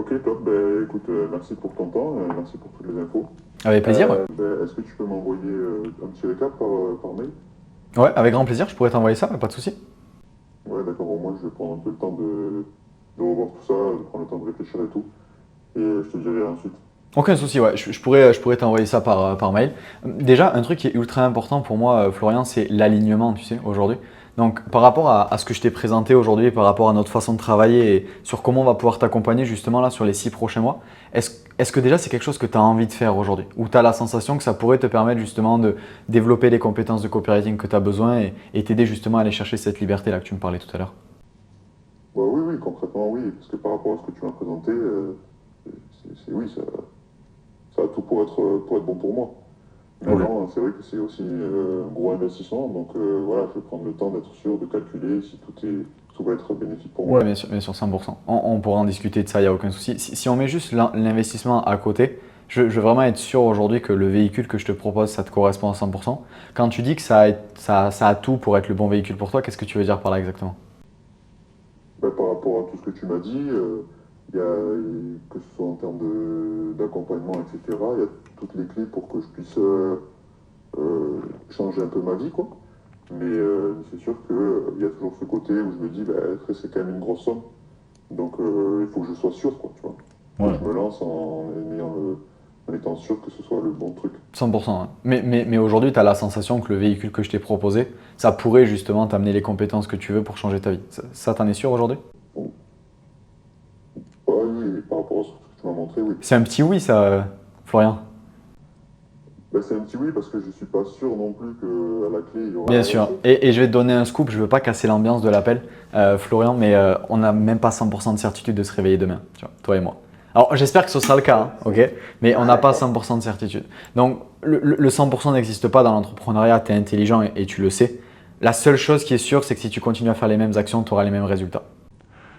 Ok, top. Écoute, merci pour ton temps, merci pour toutes les infos. Avec plaisir. Ouais, Est-ce que tu peux m'envoyer un petit récap par mail? ouais, avec grand plaisir, je pourrais t'envoyer ça, pas de souci. Ouais, d'accord. Au moins, je vais prendre un peu le temps de revoir tout ça, de prendre le temps de réfléchir et tout. Et je te dirai ensuite. Aucun souci, ouais, je pourrais t'envoyer ça par mail. Déjà, un truc qui est ultra important pour moi, Florian, c'est l'alignement, tu sais, aujourd'hui. Donc, par rapport à ce que je t'ai présenté aujourd'hui, par rapport à notre façon de travailler et sur comment on va pouvoir t'accompagner justement là sur les 6 prochains mois, est-ce que déjà c'est quelque chose que tu as envie de faire aujourd'hui? Ou tu as la sensation que ça pourrait te permettre justement de développer les compétences de copywriting que tu as besoin et t'aider justement à aller chercher cette liberté-là que tu me parlais tout à l'heure? Bah, oui, oui, concrètement, oui. Parce que par rapport à ce que tu m'as présenté, oui, ça a tout pour être bon pour moi. Ok. Maintenant, c'est vrai que c'est aussi un gros investissement. Donc voilà, je vais prendre le temps d'être sûr de calculer si tout va être bénéfique pour moi. Ouais, bien sûr 100%. On pourra en discuter de ça, il n'y a aucun souci. Si on met juste l'investissement à côté, je veux vraiment être sûr aujourd'hui que le véhicule que je te propose, ça te correspond à 100%. Quand tu dis que ça a tout pour être le bon véhicule pour toi, qu'est-ce que tu veux dire par là exactement? Bah, par rapport à tout ce que tu m'as dit, il y a, que ce soit en termes d'accompagnement, etc., il y a toutes les clés pour que je puisse changer un peu ma vie, quoi. Mais c'est sûr qu'il y a toujours ce côté où je me dis, bah, c'est quand même une grosse somme. Donc il faut que je sois sûr, quoi, tu vois. Faut que Ouais. je me lance en étant sûr que ce soit le bon truc. 100%. Hein. Mais aujourd'hui, tu as la sensation que le véhicule que je t'ai proposé, ça pourrait justement t'amener les compétences que tu veux pour changer ta vie. Ça t'en es sûr aujourd'hui? Bon. Ouais, oui, oui, par rapport à ce que tu m'as montré, oui. C'est un petit oui, ça, Florian. Bah, c'est un petit oui parce que je suis pas sûr non plus qu'à la clé, il y aura Bien la sûr. réussite. Et je vais te donner un scoop, je veux pas casser l'ambiance de l'appel, Florian, mais on n'a même pas 100% de certitude de se réveiller demain, tu vois, toi et moi. Alors j'espère que ce sera le cas, hein, ok? Mais on n'a pas 100% de certitude. Donc le 100% n'existe pas dans l'entrepreneuriat, tu es intelligent et tu le sais. La seule chose qui est sûre, c'est que si tu continues à faire les mêmes actions, tu auras les mêmes résultats.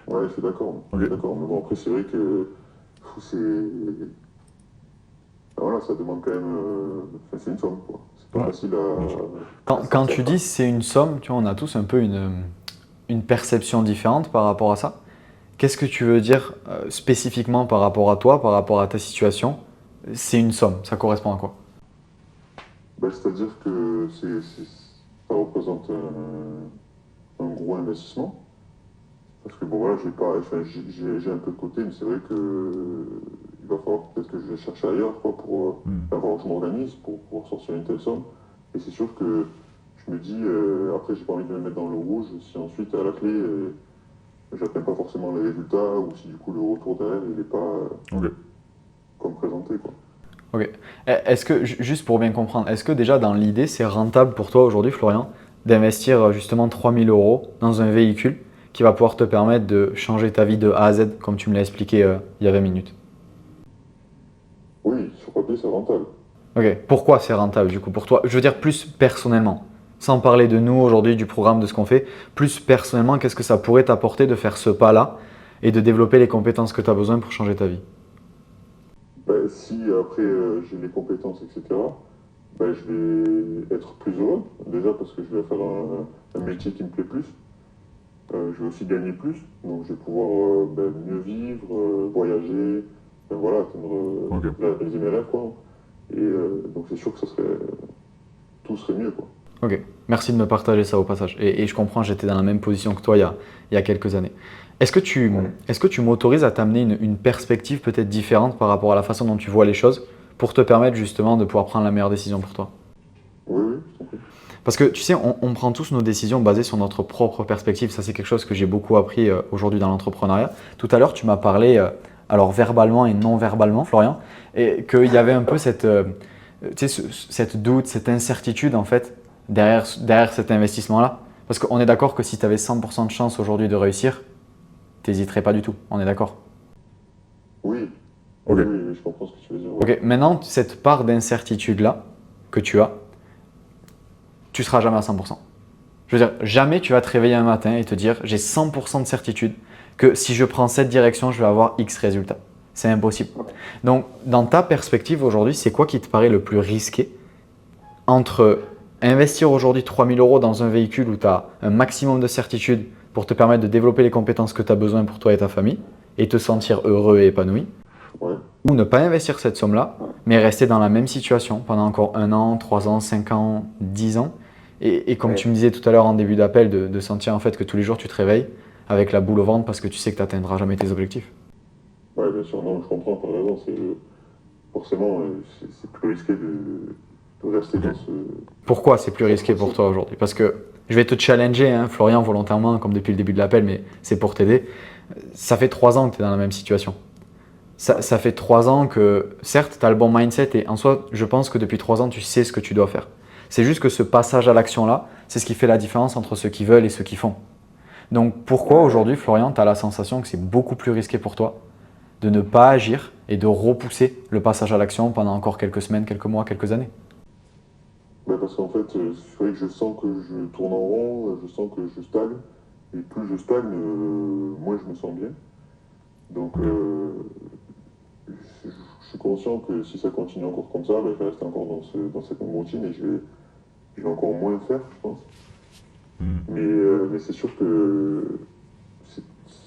Ouais, je suis d'accord. Je suis Ok. d'accord. Mais bon, après, c'est vrai que c'est. Ah, voilà, ça demande quand même. Enfin, c'est une somme, quoi. C'est pas Ouais, facile bien sûr. à Quand sortir tu ça. dis c'est une somme, tu vois, on a tous un peu une perception différente par rapport à ça. Qu'est-ce que tu veux dire spécifiquement par rapport à toi, par rapport à ta situation? C'est une somme, ça correspond à quoi? Bah, c'est-à-dire que ça représente un gros investissement. Parce que bon, voilà, j'ai pas, enfin, j'ai un peu de côté, mais c'est vrai que il va falloir peut-être que je vais chercher ailleurs, quoi, pour avoir, je m'organise pour pouvoir sortir une telle somme. Et c'est sûr que je me dis, après, j'ai pas envie de me mettre dans le rouge si ensuite, à la clé, j'atteins pas forcément les résultats ou si du coup le retour derrière, il est pas Ok. comme présenté, quoi. Ok. Est-ce que, juste pour bien comprendre, est-ce que déjà dans l'idée, c'est rentable pour toi aujourd'hui, Florian, d'investir justement 3000 € dans un véhicule qui va pouvoir te permettre de changer ta vie de A à Z, comme tu me l'as expliqué il y a 20 minutes? Oui, sur papier, c'est rentable. Ok. Pourquoi c'est rentable du coup pour toi? Je veux dire plus personnellement, sans parler de nous aujourd'hui, du programme, de ce qu'on fait, plus personnellement, qu'est-ce que ça pourrait t'apporter de faire ce pas-là et de développer les compétences que tu as besoin pour changer ta vie? Ben, si après j'ai les compétences, etc., ben, je vais être plus heureux. Déjà parce que je vais faire un métier qui me plaît plus. Je vais aussi gagner plus. Donc je vais pouvoir ben, mieux vivre, voyager, ben, voilà, atteindre, Ok. réaliser mes rêves, quoi. Et donc c'est sûr que tout serait mieux, quoi. Ok, merci de me partager ça au passage. Et je comprends, j'étais dans la même position que toi il y a quelques années. Ouais. Est-ce que tu m'autorises à t'amener une perspective peut-être différente par rapport à la façon dont tu vois les choses pour te permettre justement de pouvoir prendre la meilleure décision pour toi? Oui, oui, je t'en prie. Parce que tu sais, on prend tous nos décisions basées sur notre propre perspective. Ça, c'est quelque chose que j'ai beaucoup appris aujourd'hui dans l'entrepreneuriat. Tout à l'heure, tu m'as parlé, alors verbalement et non verbalement, Florian, et qu'il y avait un peu tu sais, cette doute, cette incertitude en fait derrière cet investissement-là. Parce qu'on est d'accord que si tu avais 100% de chance aujourd'hui de réussir, tu n'hésiterais pas du tout. On est d'accord? Oui, Ok. oui, oui, oui, je comprends ce que tu veux dire. Ouais. Ok, maintenant, cette part d'incertitude-là que tu as, tu seras jamais à 100%. Je veux dire, jamais tu vas te réveiller un matin et te dire j'ai 100% de certitude que si je prends cette direction, je vais avoir X résultat. C'est impossible. Donc, dans ta perspective aujourd'hui, c'est quoi qui te paraît le plus risqué entre investir aujourd'hui 3000 € dans un véhicule où tu as un maximum de certitude pour te permettre de développer les compétences que tu as besoin pour toi et ta famille et te sentir heureux et épanoui, Ouais. ou ne pas investir cette somme-là, mais rester dans la même situation pendant encore 1 an, 3 ans, 5 ans, 10 ans. Et comme tu me disais tout à l'heure en début d'appel, de sentir en fait que tous les jours tu te réveilles avec la boule au ventre parce que tu sais que tu n'atteindras jamais tes objectifs. Ouais, bien sûr, non, je comprends, t'as raison. Forcément, c'est plus risqué de rester dans ce. Pourquoi c'est plus risqué pour toi aujourd'hui? Parce que je vais te challenger, hein, Florian, volontairement, comme depuis le début de l'appel, mais c'est pour t'aider. Ça fait 3 ans que tu es dans la même situation. Ça fait 3 ans que, certes, tu as le bon mindset et en soi, je pense que depuis 3 ans, tu sais ce que tu dois faire. C'est juste que ce passage à l'action-là, c'est ce qui fait la différence entre ceux qui veulent et ceux qui font. Donc pourquoi aujourd'hui, Florian, tu as la sensation que c'est beaucoup plus risqué pour toi de ne pas agir et de repousser le passage à l'action pendant encore quelques semaines, quelques mois, quelques années? Ben, parce qu'en fait, c'est vrai que je sens que je tourne en rond, je sens que je stagne. Et plus je stagne, moins je me sens bien. Donc, je suis conscient que si ça continue encore comme ça, ben, je vais rester encore dans cette même routine et je vais encore moins faire, je pense. Mais c'est sûr que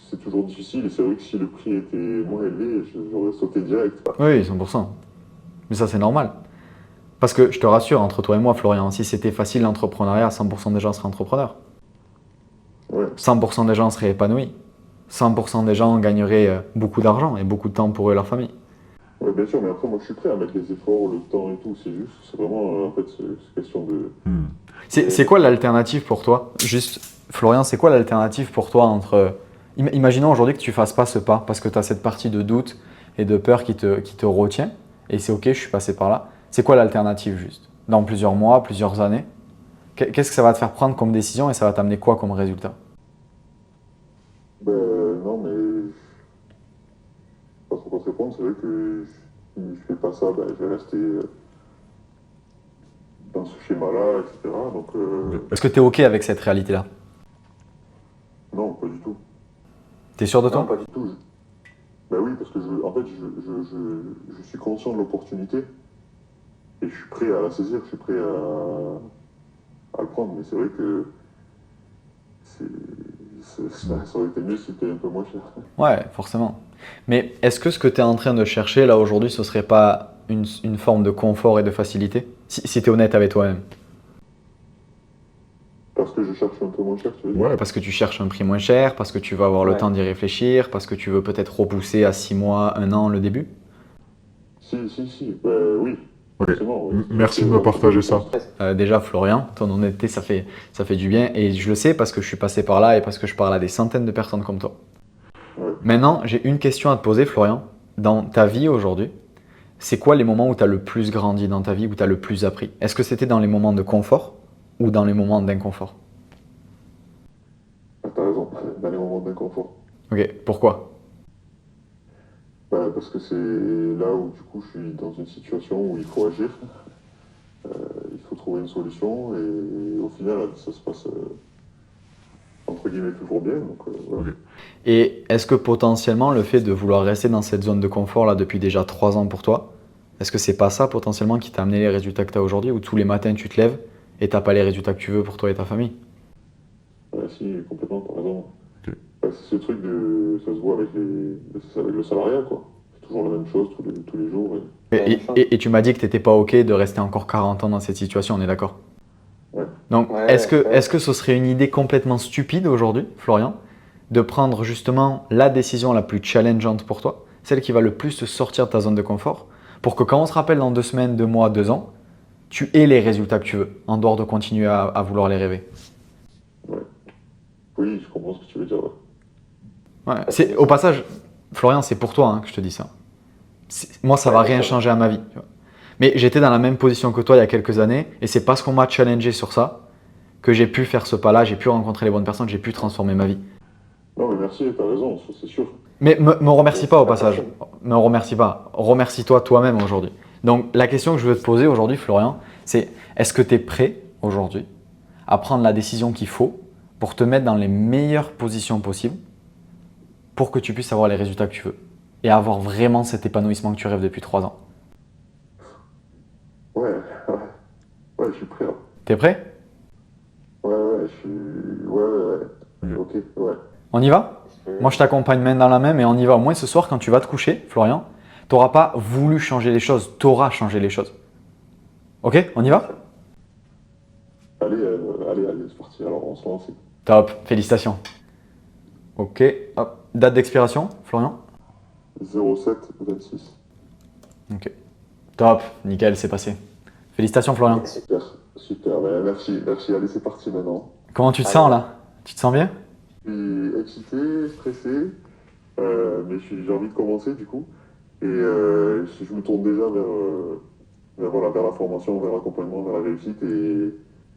c'est toujours difficile et c'est vrai que si le prix était moins élevé, j'aurais sauté direct. Oui, 100%. Mais ça, c'est normal. Parce que je te rassure, entre toi et moi, Florian, si c'était facile l'entrepreneuriat, 100% des gens seraient entrepreneurs. Ouais. 100% des gens seraient épanouis. 100% des gens gagneraient beaucoup d'argent et beaucoup de temps pour eux et leur famille. Ouais, bien sûr, mais après, moi, je suis prêt à mettre les efforts, le temps et tout. C'est vraiment, en fait, c'est question de. C'est quoi l'alternative pour toi? Juste, Florian, c'est quoi l'alternative pour toi entre. Imaginons aujourd'hui que tu fasses pas ce pas parce que tu as cette partie de doute et de peur qui te retient. Et c'est ok, je suis passé par là. C'est quoi l'alternative juste? Dans plusieurs mois, plusieurs années? Qu'est-ce que ça va te faire prendre comme décision et ça va t'amener quoi comme résultat? Ben, non, mais. Pas trop quoi te répondre, c'est vrai que si je fais pas ça, ben, je vais rester dans ce schéma-là, etc. Donc, Est-ce que tu es ok avec cette réalité-là? non, pas du tout. Tu es sûr de Non, toi? pas du tout. Ben oui, parce que en fait, je suis conscient de l'opportunité et je suis prêt à la saisir, je suis prêt à le prendre. Mais c'est vrai que ça aurait été mieux si c'était un peu moins cher. Ouais, forcément. Mais est-ce que ce que tu es en train de chercher là aujourd'hui, ce serait pas une forme de confort et de facilité? Si tu es honnête avec toi-même. Parce que je cherche un peu moins cher, tu veux dire? Ouais, parce que tu cherches un prix moins cher, parce que tu vas avoir le temps d'y réfléchir, parce que tu veux peut-être repousser à 6 mois, 1 an le début? Si. Ben, oui, Ok. forcément. Oui. Merci de me partager ça. Déjà, Florian, ton honnêteté, ça fait du bien. Et je le sais parce que je suis passé par là et parce que je parle à des centaines de personnes comme toi. Ouais. Maintenant, j'ai une question à te poser, Florian. Dans ta vie aujourd'hui, c'est quoi les moments où tu as le plus grandi dans ta vie, où tu as le plus appris? Est-ce que c'était dans les moments de confort ou dans les moments d'inconfort? Ah, t'as raison, dans les moments d'inconfort. Ok, pourquoi? Ben, parce que c'est là où, du coup, je suis dans une situation où il faut agir, il faut trouver une solution, et au final, ça se passe, entre guillemets, toujours bien. Donc, voilà. Et est-ce que potentiellement le fait de vouloir rester dans cette zone de confort là depuis déjà 3 ans pour toi, est-ce que c'est pas ça potentiellement qui t'a amené les résultats que tu as aujourd'hui, où tous les matins tu te lèves et t'as pas les résultats que tu veux pour toi et ta famille? Ouais, si, complètement, t'as raison. Ok. Ben, c'est ce truc de. Ça se voit avec avec le salariat, quoi. C'est toujours la même chose tous les jours. Et tu m'as dit que t'étais pas ok de rester encore 40 ans dans cette situation, on est d'accord? Ouais. Donc est-ce que ce serait une idée complètement stupide aujourd'hui, Florian, de prendre justement la décision la plus challengeante pour toi, celle qui va le plus te sortir de ta zone de confort, pour que quand on se rappelle dans 2 semaines, 2 mois, 2 ans, tu aies les résultats que tu veux, en dehors de continuer à vouloir les rêver. Ouais. Oui, je comprends ce que tu veux dire. Ouais. Ouais. Au passage, Florian, c'est pour toi hein, que je te dis ça. Moi, ça va rien changer à ma vie. Tu vois. Mais j'étais dans la même position que toi il y a quelques années, et c'est parce qu'on m'a challengé sur ça que j'ai pu faire ce pas-là, j'ai pu rencontrer les bonnes personnes, j'ai pu transformer ma vie. Non, mais merci, t'as raison, ça, c'est sûr. Mais me remercie pas au passage. Me remercie pas. Remercie-toi toi-même aujourd'hui. Donc la question que je veux te poser aujourd'hui, Florian, c'est est-ce que tu es prêt aujourd'hui à prendre la décision qu'il faut pour te mettre dans les meilleures positions possibles pour que tu puisses avoir les résultats que tu veux et avoir vraiment cet épanouissement que tu rêves depuis 3 ans? Ouais, ouais. Ouais, je suis prêt. Hein. T'es prêt? Ouais, je suis. Ouais. Ok, ouais. On y va? Moi, je t'accompagne main dans la main, mais on y va. Au moins, ce soir, quand tu vas te coucher, Florian, tu n'auras pas voulu changer les choses, tu auras changé les choses. Ok, on y va? Allez, c'est parti. Alors, on se lance. Top, félicitations. Ok, hop. Date d'expiration, Florian? 07-26. Ok. Top, nickel, c'est passé. Félicitations, Florian. Super, super. Ben, merci. Allez, c'est parti maintenant. Comment tu te sens là? Tu te sens bien? Je suis excité, stressé, mais j'ai envie de commencer du coup. Et je me tourne déjà vers la formation, vers l'accompagnement, vers la réussite et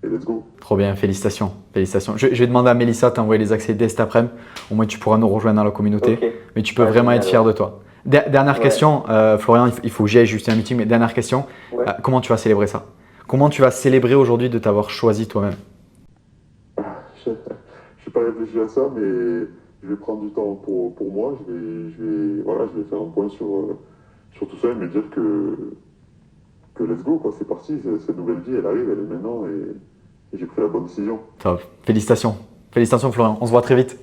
let's go. Trop bien, félicitations. Félicitations. Je vais demander à Mélissa de t'envoyer les accès dès cet après-midi. Au moins, tu pourras nous rejoindre dans la communauté. Ok. Mais tu peux Ouais, vraiment être génial, fier ouais. de toi. Dernière Ouais. question, Florian, il faut que j'y aille juste un meeting, mais dernière question. Ouais. Comment tu vas célébrer ça? Comment tu vas célébrer aujourd'hui de t'avoir choisi toi-même? Je n'ai pas réfléchi à ça, mais je vais prendre du temps pour moi. Je vais faire un point sur tout ça et me dire que let's go, quoi. C'est parti. Cette nouvelle vie, elle arrive, elle est maintenant et j'ai pris la bonne décision. Top. Félicitations. Félicitations, Florian. On se voit très vite.